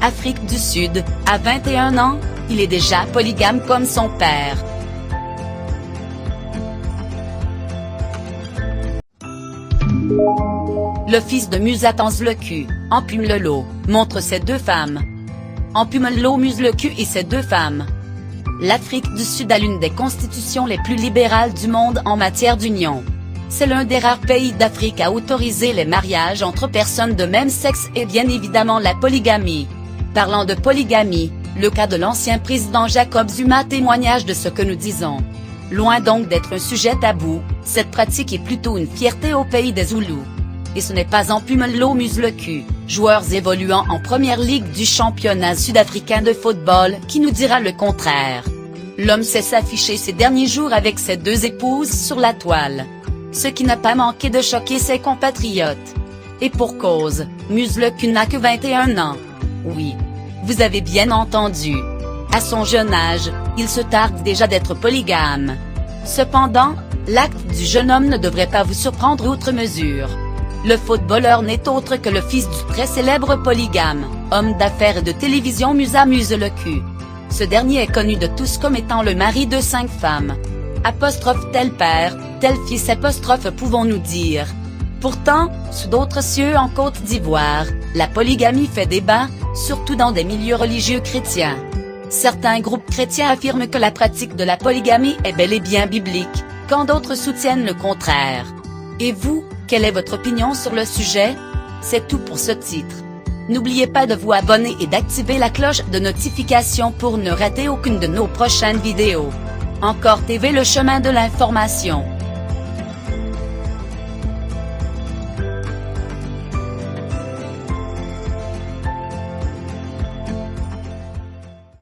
Afrique du Sud, à 21 ans, il est déjà polygame comme son père. Le fils de Musatenslecu, Ampumlelo, montre ses deux femmes. Ampumlelo Muslecu et ses deux femmes. L'Afrique du Sud a l'une des constitutions les plus libérales du monde en matière d'union. C'est l'un des rares pays d'Afrique à autoriser les mariages entre personnes de même sexe et bien évidemment la polygamie. Parlant de polygamie, le cas de l'ancien président Jacob Zuma témoignage de ce que nous disons. Loin donc d'être un sujet tabou, cette pratique est plutôt une fierté au pays des Zoulous. Et ce n'est pas Ampumlelo Muslecu, joueurs évoluant en première ligue du championnat sud-africain de football, qui nous dira le contraire. L'homme sait s'afficher ces derniers jours avec ses deux épouses sur la toile. Ce qui n'a pas manqué de choquer ses compatriotes. Et pour cause, Muslecu n'a que 21 ans. Oui. Vous avez bien entendu. À son jeune âge, il se targue déjà d'être polygame. Cependant, l'acte du jeune homme ne devrait pas vous surprendre outre mesure. Le footballeur n'est autre que le fils du très célèbre polygame, homme d'affaires et de télévision Musa Muslecu. Ce dernier est connu de tous comme étant le mari de 5 femmes. Apostrophe tel père, tel fils apostrophe pouvons-nous dire. Pourtant, sous d'autres cieux en Côte d'Ivoire, la polygamie fait débat, surtout dans des milieux religieux chrétiens. Certains groupes chrétiens affirment que la pratique de la polygamie est bel et bien biblique, quand d'autres soutiennent le contraire. Et vous, quelle est votre opinion sur le sujet? C'est tout pour ce titre. N'oubliez pas de vous abonner et d'activer la cloche de notification pour ne rater aucune de nos prochaines vidéos. Encore TV, le chemin de l'information.